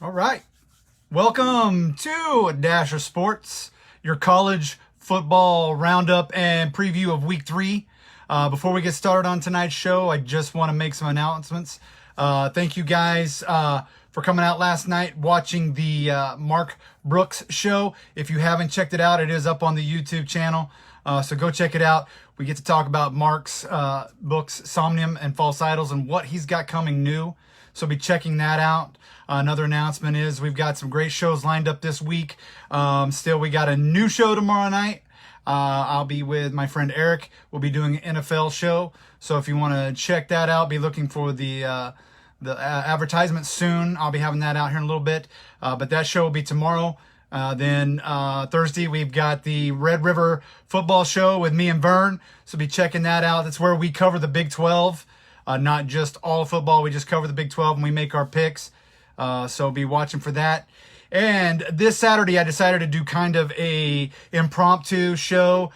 All right. Welcome to Dasher Sports, your college football roundup and preview of week 3. Before we get started on tonight's show, I just want to make some announcements. Thank you guys for coming out last night, watching the Mark Brooks show. If you haven't checked it out, it is up on the YouTube channel. So go check it out. We get to talk about Mark's books, Somnium and False Idols, and what he's got coming new. So be checking that out. Another announcement is we've got some great shows lined up this week. Still, we got a new show tomorrow night. I'll be with my friend Eric. We'll be doing an NFL show. So if you want to check that out, be looking for the advertisement soon. I'll be having that out here in a little bit. But that show will be tomorrow. Then Thursday, we've got the Red River football show with me and Vern. So be checking that out. That's where we cover the Big 12. Not just all football. We just cover the Big 12 and we make our picks. So be watching for that. And this Saturday, I decided to do kind of a impromptu show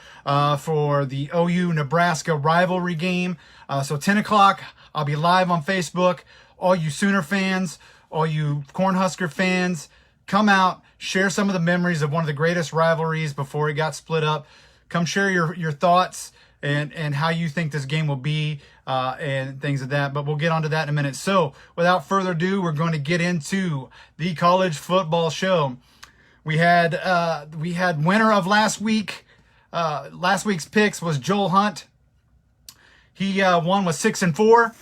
for the OU Nebraska rivalry game. So 10 o'clock, I'll be live on Facebook. All you Sooner fans, all you Cornhusker fans, come out, share some of the memories of one of the greatest rivalries before it got split up. Come share your thoughts and how you think this game will be and things of that. But we'll get onto that in a minute. So without further ado, we're going to get into the college football show. We had winner of last week. Last week's picks was Joel Hunt. He won with 6-4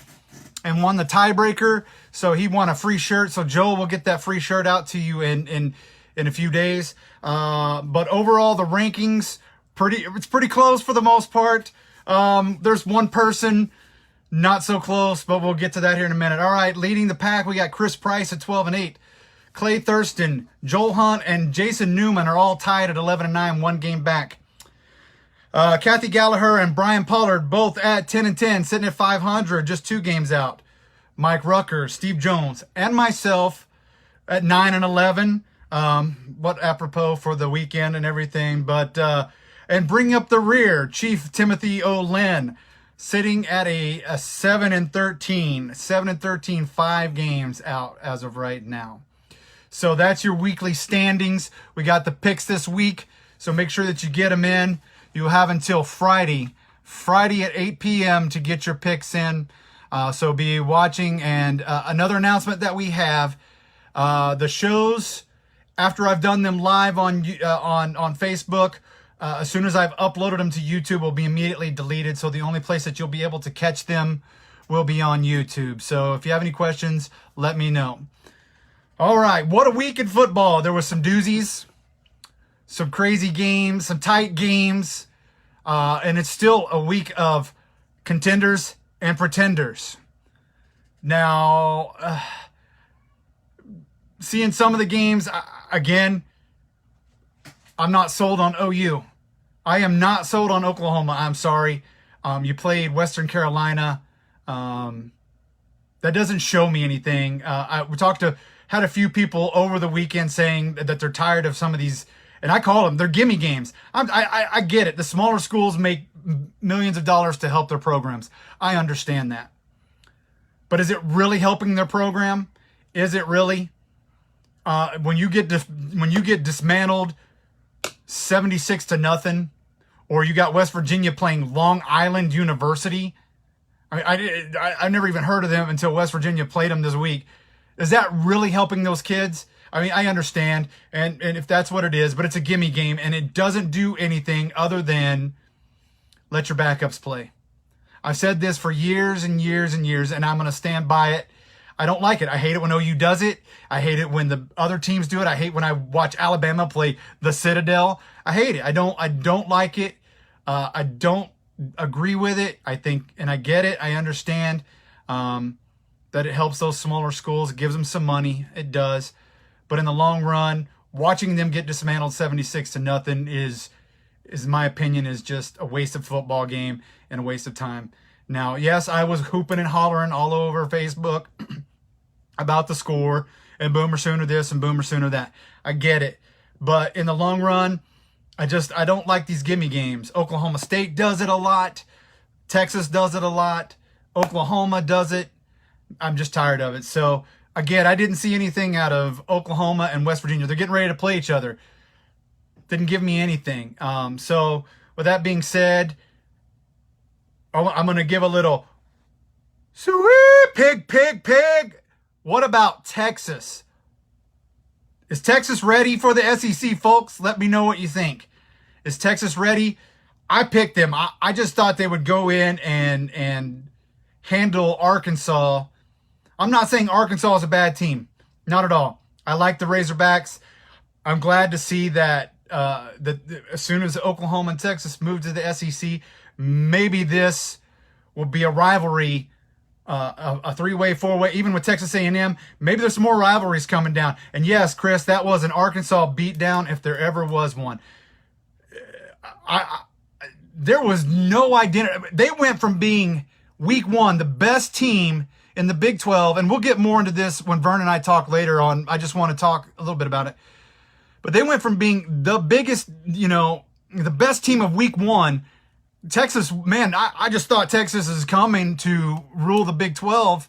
and won the tiebreaker. So he won a free shirt. So Joel will get that free shirt out to you in a few days. But overall, the rankings, it's pretty close for the most part. There's one person not so close, but we'll get to that here in a minute. All right, leading the pack, we got Chris Price at 12-8. Clay Thurston, Joel Hunt, and Jason Newman are all tied at 11-9, one game back. Kathy Gallagher and Brian Pollard both at 10-10, sitting at 500, just 2 games out. Mike Rucker, Steve Jones, and myself at 9-11. What apropos for the weekend and everything, but and bring up the rear, Chief Timothy O'Lynn, sitting at a 7-13, 5 games out as of right now. So that's your weekly standings. We got the picks this week, so make sure that you get them in. You'll have until Friday at 8 p.m. to get your picks in. So be watching. And another announcement that we have, the shows, after I've done them live on Facebook, as soon as I've uploaded them to YouTube, will be immediately deleted. So the only place that you'll be able to catch them will be on YouTube. So if you have any questions, let me know. All right, what a week in football. There was some doozies, some crazy games, some tight games, and it's still a week of contenders and pretenders. Now, seeing some of the games, again, I'm not sold on OU. I am not sold on Oklahoma. I'm sorry. You played Western Carolina. That doesn't show me anything. Had a few people over the weekend saying that they're tired of some of these, and I call them, they're gimme games. I get it. The smaller schools make millions of dollars to help their programs. I understand that. But is it really helping their program? Is it really? When you get dismantled 76-0, or you got West Virginia playing Long Island University. I never even heard of them until West Virginia played them this week. Is that really helping those kids? I mean, I understand, and if that's what it is, but it's a gimme game, and it doesn't do anything other than let your backups play. I've said this for years and years and years, and I'm going to stand by it. I don't like it. I hate it when OU does it. I hate it when the other teams do it. I hate when I watch Alabama play the Citadel. I hate it. I don't like it. I don't agree with it. I think, and I get it. I understand that it helps those smaller schools. It gives them some money. It does. But in the long run, watching them get dismantled 76-0 is my opinion, is just a waste of football game and a waste of time. Now, yes, I was hooping and hollering all over Facebook about the score and Boomer Sooner this and Boomer Sooner that. I get it. But in the long run, I don't like these gimme games. Oklahoma State does it a lot. Texas does it a lot. Oklahoma does it. I'm just tired of it. So Again, I didn't see anything out of Oklahoma and West Virginia. They're getting ready to play each other. Didn't give me anything. So with that being said, I'm going to give a little sweet pig. What about Texas? Is Texas ready for the SEC, folks? Let me know what you think. Is Texas ready? I picked them. I just thought they would go in and handle Arkansas. I'm not saying Arkansas is a bad team. Not at all. I like the Razorbacks. I'm glad to see that as soon as Oklahoma and Texas move to the SEC, maybe this will be a rivalry, a three-way, four-way, even with Texas A&M. Maybe there's some more rivalries coming down. And yes, Chris, that was an Arkansas beatdown if there ever was one. There was no identity. They went from being week one, the best team in the Big 12, and we'll get more into this when Vern and I talk later on. I just want to talk a little bit about it. But they went from being the biggest, the best team of week one. Texas, man, I just thought Texas is coming to rule the Big 12.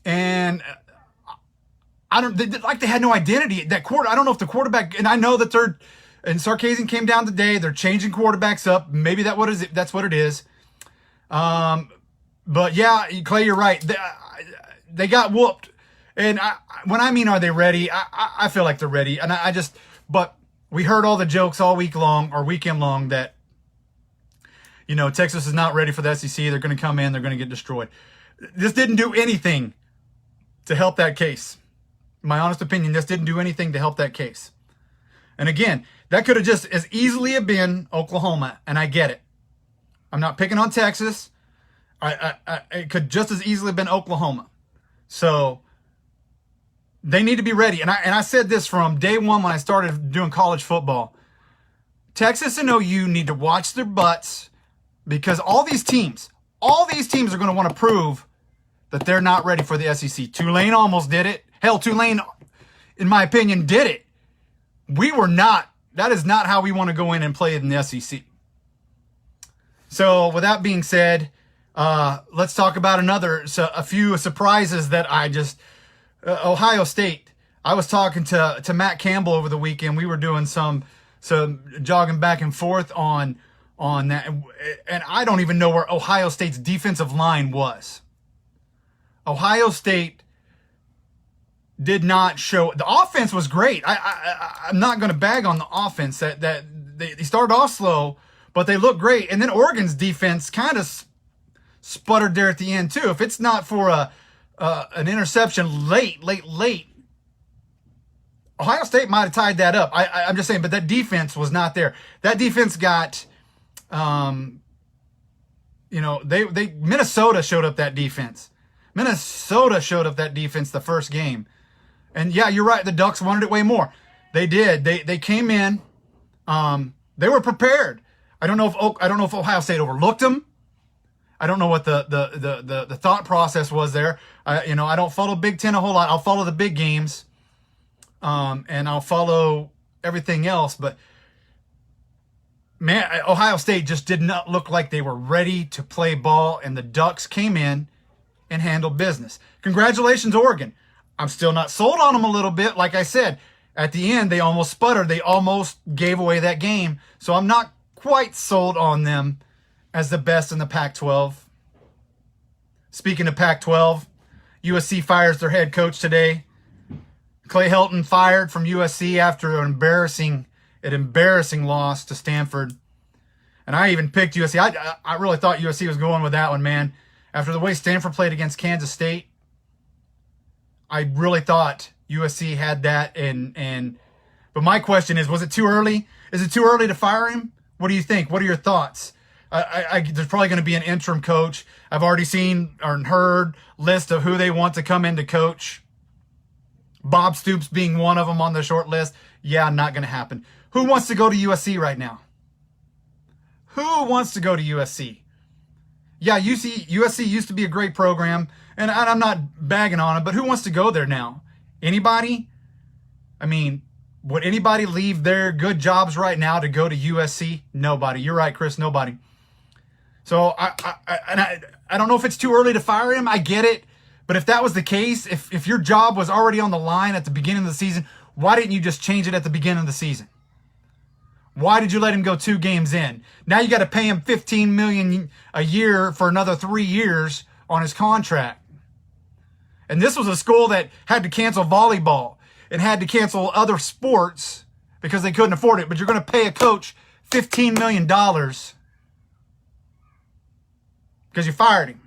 And they had no identity. I don't know if the quarterback, and I know that and Sarkisian came down today. They're changing quarterbacks up. Maybe that's what it is. But yeah, Clay, you're right. They got whooped. And when I mean, are they ready? I feel like they're ready. And but we heard all the jokes all week long or weekend long that, Texas is not ready for the SEC. They're going to come in. They're going to get destroyed. This didn't do anything to help that case. In my honest opinion, this didn't do anything to help that case. And again, that could have just as easily have been Oklahoma. And I get it. I'm not picking on Texas. It could just as easily have been Oklahoma. So they need to be ready. And I said this from day one when I started doing college football. Texas and OU need to watch their butts because all these teams are going to want to prove that they're not ready for the SEC. Tulane almost did it. Hell, Tulane, in my opinion, did it. We were not. That is not how we want to go in and play in the SEC. So with that being said, let's talk about a few surprises that Ohio State. I was talking to Matt Campbell over the weekend. We were doing some jogging back and forth on that. And I don't even know where Ohio State's defensive line was. Ohio State did not show. The offense was great. I'm not going to bag on the offense that they started off slow, but they looked great. And then Oregon's defense kind of sputtered there at the end too. If it's not for an interception late, Ohio State might have tied that up. I'm just saying, but that defense was not there. That defense got, Minnesota showed up that defense. Minnesota showed up that defense the first game. And yeah, you're right. The Ducks wanted it way more. They did. They came in. They were prepared. I don't know if Ohio State overlooked them. I don't know what the thought process was there. I don't follow Big Ten a whole lot. I'll follow the big games, and I'll follow everything else. But man, Ohio State just did not look like they were ready to play ball, and the Ducks came in and handled business. Congratulations, Oregon. I'm still not sold on them a little bit. Like I said, at the end, they almost sputtered. They almost gave away that game. So I'm not quite sold on them as the best in the Pac-12. Speaking of Pac-12, USC fires their head coach today. Clay Helton fired from USC after an embarrassing loss to Stanford. And I even picked USC. I really thought USC was going with that one, man. After the way Stanford played against Kansas State, I really thought USC had that. But my question is, was it too early? Is it too early to fire him? What do you think? What are your thoughts? There's probably going to be an interim coach. I've already seen or heard list of who they want to come in to coach. Bob Stoops being one of them on the short list. Yeah, not going to happen. Who wants to go to USC right now? Who wants to go to USC? Yeah, USC used to be a great program, and I'm not bagging on it, but who wants to go there now? Anybody? I mean, would anybody leave their good jobs right now to go to USC? Nobody. You're right, Chris, nobody. So I don't know if it's too early to fire him. I get it, But if that was the case, if your job was already on the line at the beginning of the season, why didn't you just change it at the beginning of the season? Why did you let him go 2 games in? Now you got to pay him $15 million a year for another 3 years on his contract. And this was a school that had to cancel volleyball and had to cancel other sports because they couldn't afford it. But you're going to pay a coach $15 million because you fired him.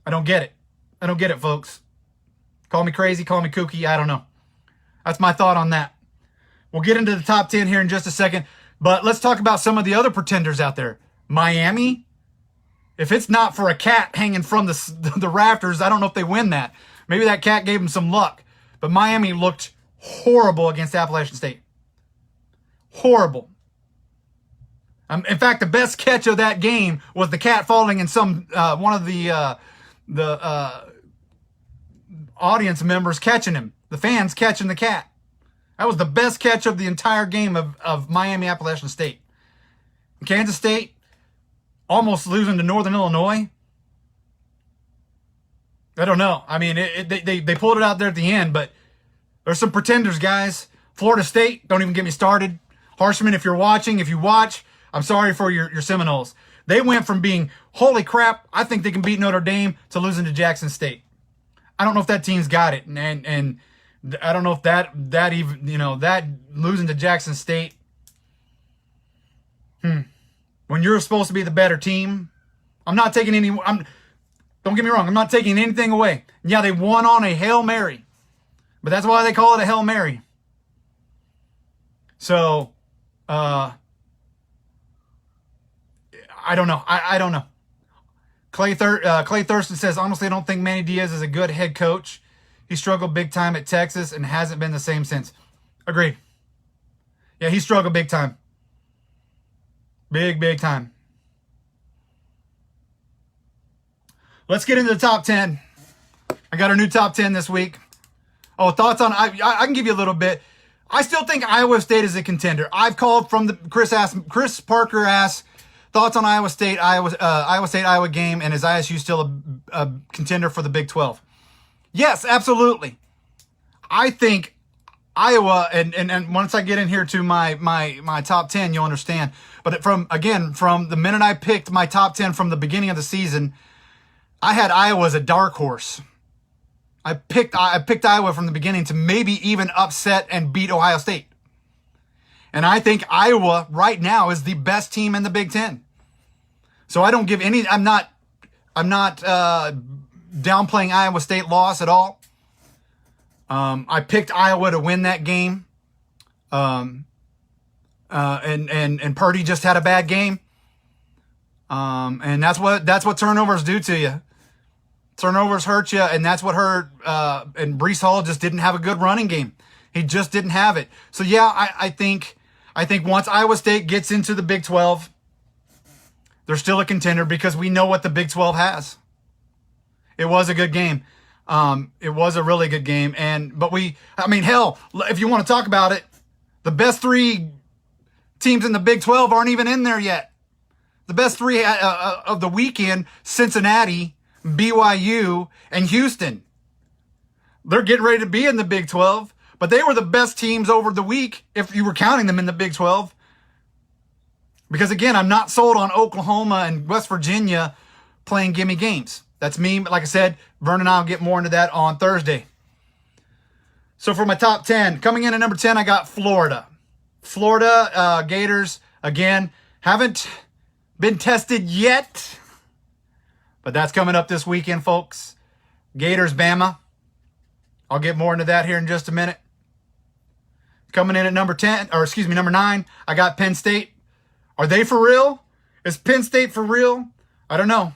I don't get it. I don't get it, folks. Call me crazy, call me kooky, I don't know. That's my thought on that. We'll get into the top 10 here in just a second, but let's talk about some of the other pretenders out there. Miami, if it's not for a cat hanging from the rafters, I don't know if they win that. Maybe that cat gave them some luck, but Miami looked horrible against Appalachian State. Horrible. In fact, the best catch of that game was the cat falling in some one of the audience members catching him. The fans catching the cat. That was the best catch of the entire game of Miami Appalachian State. Kansas State almost losing to Northern Illinois. I don't know. I mean, they pulled it out there at the end, but there's some pretenders, guys. Florida State, don't even get me started. Harshman, if you're watching, if you watch, I'm sorry for your Seminoles. They went from being, holy crap, I think they can beat Notre Dame, to losing to Jackson State. I don't know if that team's got it. And I don't know if that even, that losing to Jackson State. When you're supposed to be the better team, I'm not taking don't get me wrong, I'm not taking anything away. Yeah, they won on a Hail Mary. But that's why they call it a Hail Mary. So, I don't know. I don't know. Clay Thurston says, honestly, I don't think Manny Diaz is a good head coach. He struggled big time at Texas and hasn't been the same since. Agreed. Yeah, he struggled big time. Big time. Let's get into the top 10. I got our new top 10 this week. Oh, thoughts on, I can give you a little bit. I still think Iowa State is a contender. I've called from the Chris Parker asked thoughts on Iowa State game, and is ISU still a contender for the Big 12? Yes, absolutely. I think Iowa, and once I get in here to my top 10, you'll understand. But from the minute I picked my top 10 from the beginning of the season, I had Iowa as a dark horse. I picked Iowa from the beginning to maybe even upset and beat Ohio State. And I think Iowa right now is the best team in the Big Ten. So I don't give any, I'm not downplaying Iowa State loss at all. I picked Iowa to win that game. And Purdy just had a bad game. And that's what turnovers do to you. Turnovers hurt you, and that's what hurt. And Breece Hall just didn't have a good running game. He just didn't have it. So yeah, I think once Iowa State gets into the Big 12, they're still a contender because we know what the Big 12 has. It was a good game. It was a really good game. But hell, if you want to talk about it, the best 3 teams in the Big 12 aren't even in there yet. The best 3 of the weekend, Cincinnati, BYU, and Houston. They're getting ready to be in the Big 12, but they were the best teams over the week if you were counting them in the Big 12. Because again, I'm not sold on Oklahoma and West Virginia playing gimme games. That's me. Like I said, Vernon and I will get more into that on Thursday. So for my top 10, coming in at number 10, I got Florida. Florida Gators, again, haven't been tested yet, but that's coming up this weekend, folks. Gators, Bama. I'll get more into that here in just a minute. Coming in at number 9, I got Penn State. Are they for real? Is Penn State for real? I don't know.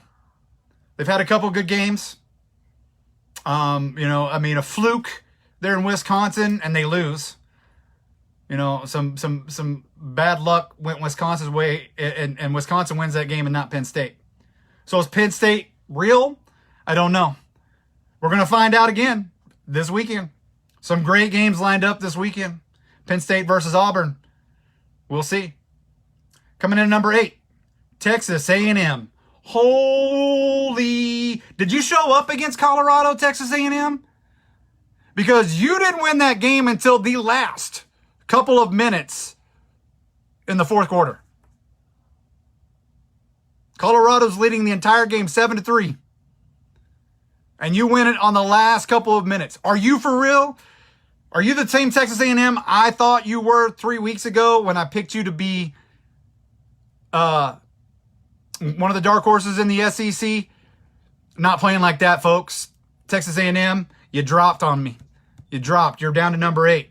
They've had a couple good games. A fluke there in Wisconsin, and they lose. Some bad luck went Wisconsin's way, and Wisconsin wins that game and not Penn State. So is Penn State real? I don't know. We're going to find out again this weekend. Some great games lined up this weekend. Penn State versus Auburn. We'll see. Coming in at number 8, Texas A&M. Holy. Did you show up against Colorado, Texas A&M? Because you didn't win that game until the last couple of minutes in the fourth quarter. Colorado's leading the entire game 7-3. And you win it on the last couple of minutes. Are you for real? Are you the same Texas A&M I thought you were 3 weeks ago when I picked you to be one of the dark horses in the SEC? Not playing like that, folks. Texas A&M, you dropped on me. You dropped. You're down to number 8.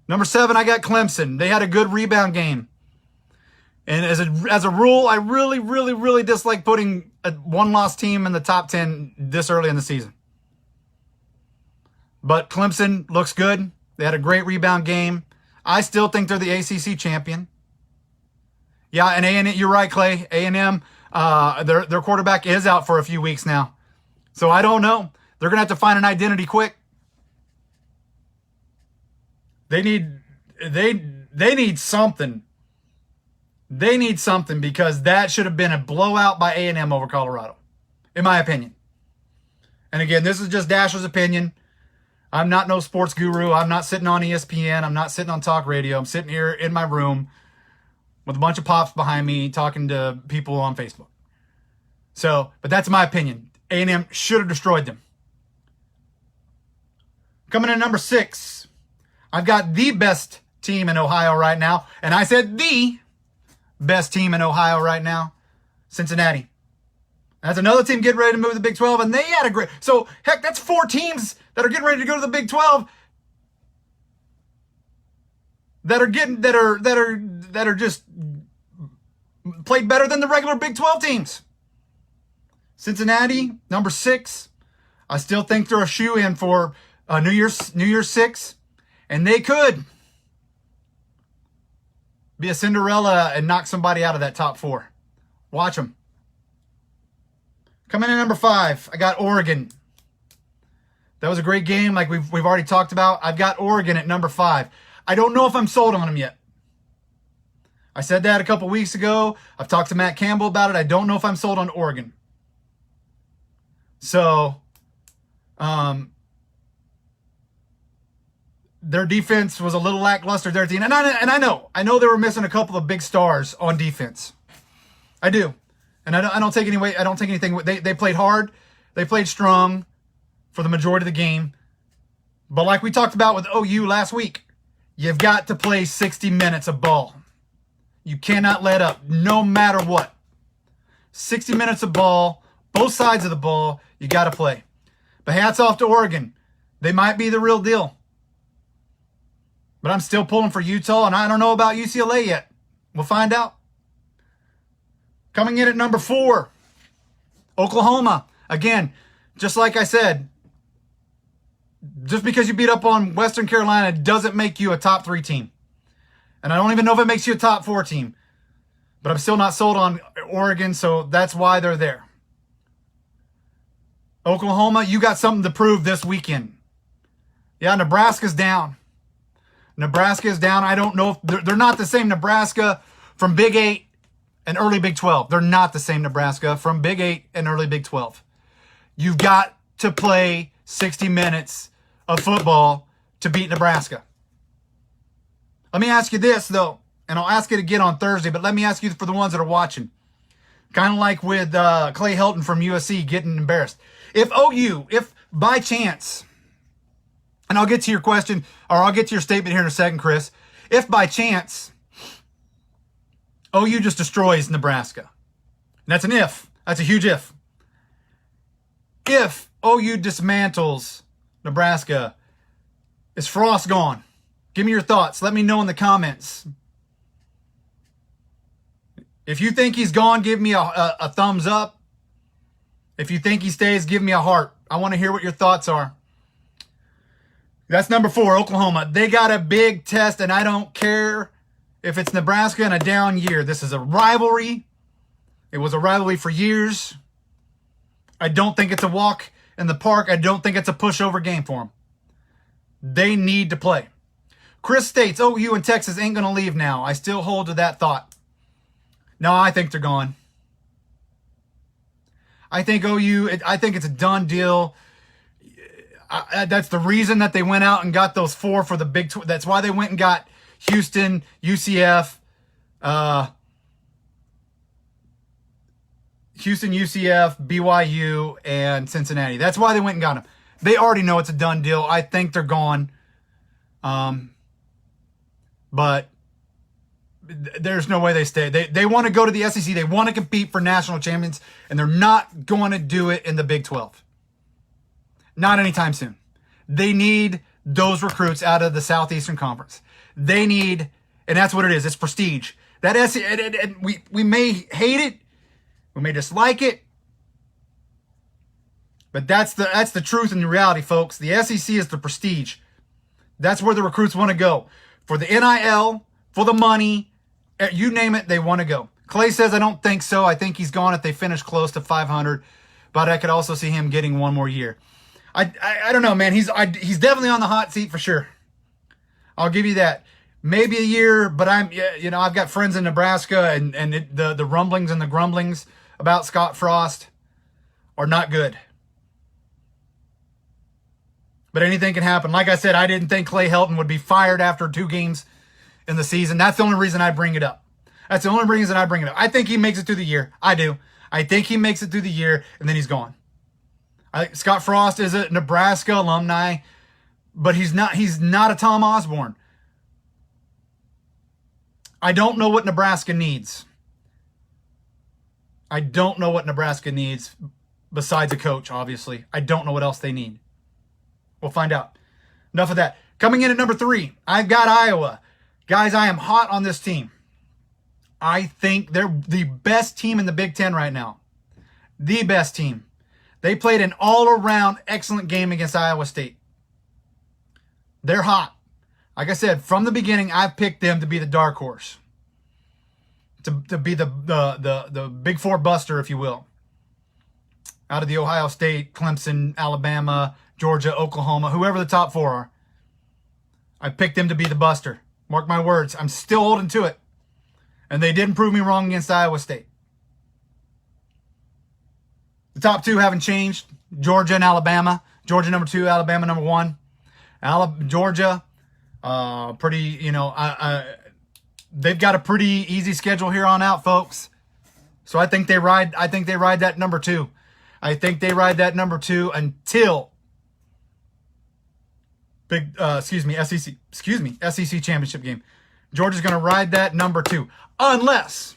Number 7, I got Clemson. They had a good rebound game. And as a rule, I really dislike putting a one-loss team in the top 10 this early in the season. But Clemson looks good. They had a great rebound game. I still think they're the ACC champion. Yeah, and A&M, you're right, Clay. A&M, their quarterback is out for a few weeks now. So I don't know. They're going to have to find an identity quick. They need something. They need something because that should have been a blowout by A&M over Colorado, in my opinion. And again, this is just Dasher's opinion. I'm not no sports guru. I'm not sitting on ESPN. I'm not sitting on talk radio. I'm sitting here in my room with a bunch of pops behind me talking to people on Facebook. So, but that's my opinion. A&M should have destroyed them. Coming in number 6, I've got the best team in Ohio right now. And I said the best team in Ohio right now, Cincinnati. That's another team getting ready to move to the Big 12, and they had a great... So, heck, that's 4 teams that are getting ready to go to the Big 12 that are just played better than the regular Big 12 teams. Cincinnati, number 6. I still think they're a shoe-in for New Year's 6, and they could be a Cinderella and knock somebody out of that top 4. Watch them. Coming in number 5, I got Oregon. That was a great game like we've already talked about. I've got Oregon at number 5. I don't know if I'm sold on them yet. I said that a couple weeks ago. I've talked to Matt Campbell about it. I don't know if I'm sold on Oregon. So, their defense was a little lackluster there at the end. And I know they were missing a couple of big stars on defense. I do. And I don't take anything. They played hard. They played strong for the majority of the game. But like we talked about with OU last week, you've got to play 60 minutes of ball. You cannot let up, no matter what. 60 minutes of ball, both sides of the ball, you got to play. But hats off to Oregon. They might be the real deal. But I'm still pulling for Utah, and I don't know about UCLA yet. We'll find out. Coming in at number 4, Oklahoma. Again, just like I said, just because you beat up on Western Carolina doesn't make you a top 3 team. And I don't even know if it makes you a top 4 team. But I'm still not sold on Oregon, so that's why they're there. Oklahoma, you got something to prove this weekend. Yeah, Nebraska's down. Nebraska is down. I don't know if they're not the same Nebraska from Big 8 and early Big 12. They're not the same Nebraska from Big 8 and early Big 12. You've got to play 60 minutes of football to beat Nebraska. Let me ask you this, though, and I'll ask it again on Thursday, but let me ask you for the ones that are watching. Kind of like with Clay Helton from USC getting embarrassed. If by chance, and I'll get to your question, or I'll get to your statement here in a second, Chris. If by chance OU just destroys Nebraska, and that's an if. That's a huge if. If OU dismantles Nebraska, is Frost gone? Give me your thoughts. Let me know in the comments. If you think he's gone, give me a thumbs up. If you think he stays, give me a heart. I want to hear what your thoughts are. That's number 4, Oklahoma. They got a big test, and I don't care if it's Nebraska in a down year. This is a rivalry. It was a rivalry for years. I don't think it's a walk in the park. I don't think it's a pushover game for them. They need to play. Chris states, OU and Texas ain't going to leave now. I still hold to that thought. No, I think they're gone. I think I think it's a done deal. That's the reason that they went out and got those 4 for the Big 12. That's why they went and got Houston, UCF, BYU, and Cincinnati. That's why they went and got them. They already know it's a done deal. I think they're gone. But there's no way they stay. They want to go to the SEC. They want to compete for national champions, and they're not going to do it in the Big 12. Not anytime soon. They need those recruits out of the Southeastern Conference. They need, and that's what it is. It's prestige. That we may hate it, we may dislike it, but that's the truth and the reality, folks. The SEC is the prestige. That's where the recruits want to go. For the NIL, for the money, you name it, they want to go. Clay says, I don't think so. I think he's gone if they finish close to 500, but I could also see him getting one more year. I don't know, man. He's definitely on the hot seat for sure. I'll give you that. Maybe a year, but I've got friends in Nebraska, and the rumblings and the grumblings about Scott Frost are not good. But anything can happen. Like I said, I didn't think Clay Helton would be fired after 2 games in the season. That's the only reason I bring it up. I think he makes it through the year. I do. I think he makes it through the year, and then he's gone. Scott Frost is a Nebraska alumni, but he's not a Tom Osborne. I don't know what Nebraska needs. Besides a coach, obviously. I don't know what else they need. We'll find out. Enough of that. Coming in at number 3, I've got Iowa. Guys, I am hot on this team. I think they're the best team in the Big Ten right now. The best team. They played an all-around excellent game against Iowa State. They're hot. Like I said, from the beginning, I've picked them to be the dark horse. To be the Big Four buster, if you will. Out of the Ohio State, Clemson, Alabama, Georgia, Oklahoma, whoever the top 4 are. I picked them to be the buster. Mark my words. I'm still holding to it. And they didn't prove me wrong against Iowa State. The top 2 haven't changed. Georgia and Alabama. Georgia number 2, Alabama number 1. Georgia, they've got a pretty easy schedule here on out, folks. So I think they ride that number 2. I think they ride that number 2 until SEC championship game. Georgia's going to ride that number 2 unless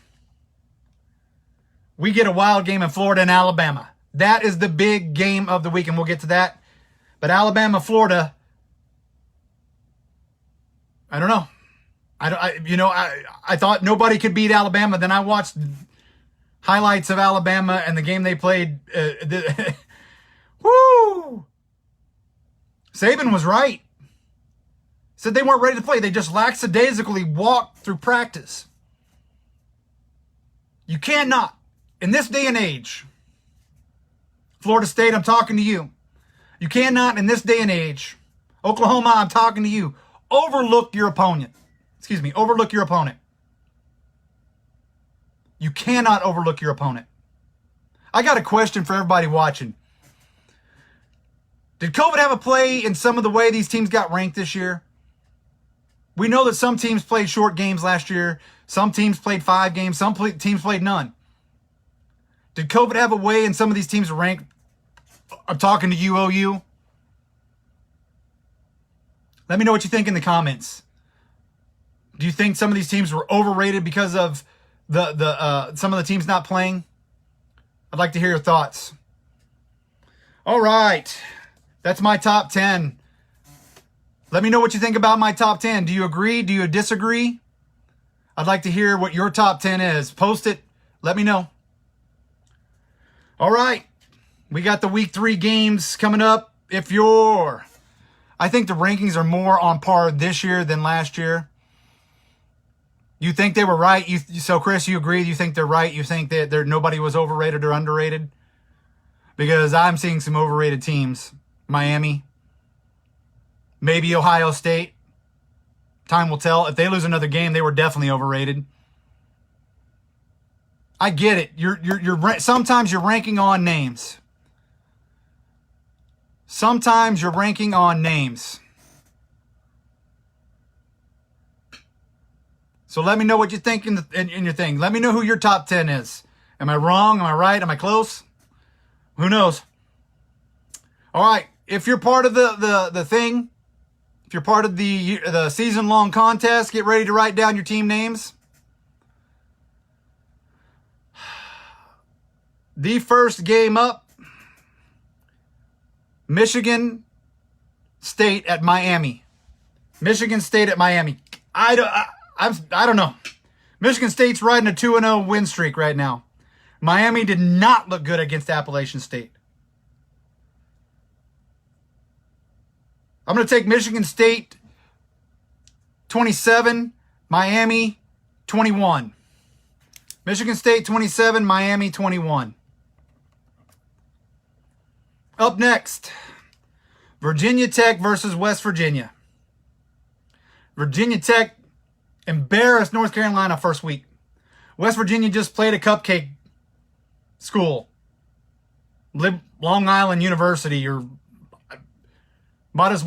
we get a wild game in Florida and Alabama. That is the big game of the week, and we'll get to that. But Alabama, Florida, I don't know. I thought nobody could beat Alabama. Then I watched highlights of Alabama and the game they played. Woo! Saban was right. Said they weren't ready to play. They just lackadaisically walked through practice. You cannot, in this day and age, Florida State, I'm talking to you. You cannot, in this day and age, Oklahoma, I'm talking to you, overlook your opponent. Overlook your opponent. You cannot overlook your opponent. I got a question for everybody watching. Did COVID have a play in some of the way these teams got ranked this year? We know that some teams played short games last year. Some teams played 5 games. Some teams played none. Did COVID have a way in some of these teams ranked? I'm talking to you, OU. Let me know what you think in the comments. Do you think some of these teams were overrated because of some of the teams not playing? I'd like to hear your thoughts. All right. That's my top 10. Let me know what you think about my top 10. Do you agree? Do you disagree? I'd like to hear what your top 10 is. Post it. Let me know. All right. We got the week 3 games coming up. I think the rankings are more on par this year than last year. You think they were right? So, Chris, you agree? You think they're right? You think that nobody was overrated or underrated? Because I'm seeing some overrated teams. Miami. Maybe Ohio State. Time will tell. If they lose another game, they were definitely overrated. I get it. Sometimes you're ranking on names. Sometimes you're ranking on names. So let me know what you think in your thing. Let me know who your top 10 is. Am I wrong? Am I right? Am I close? Who knows? All right. If you're part of the thing, if you're part of the season-long contest, get ready to write down your team names. The first game up, Michigan State at Miami. Michigan State at Miami. I don't know. Michigan State's riding a 2-0 win streak right now. Miami did not look good against Appalachian State. I'm going to take Michigan State 27, Miami 21. Michigan State 27, Miami 21. Up next, Virginia Tech versus West Virginia. Virginia Tech embarrassed North Carolina first week. West Virginia just played a cupcake school. Long Island University, or might as well.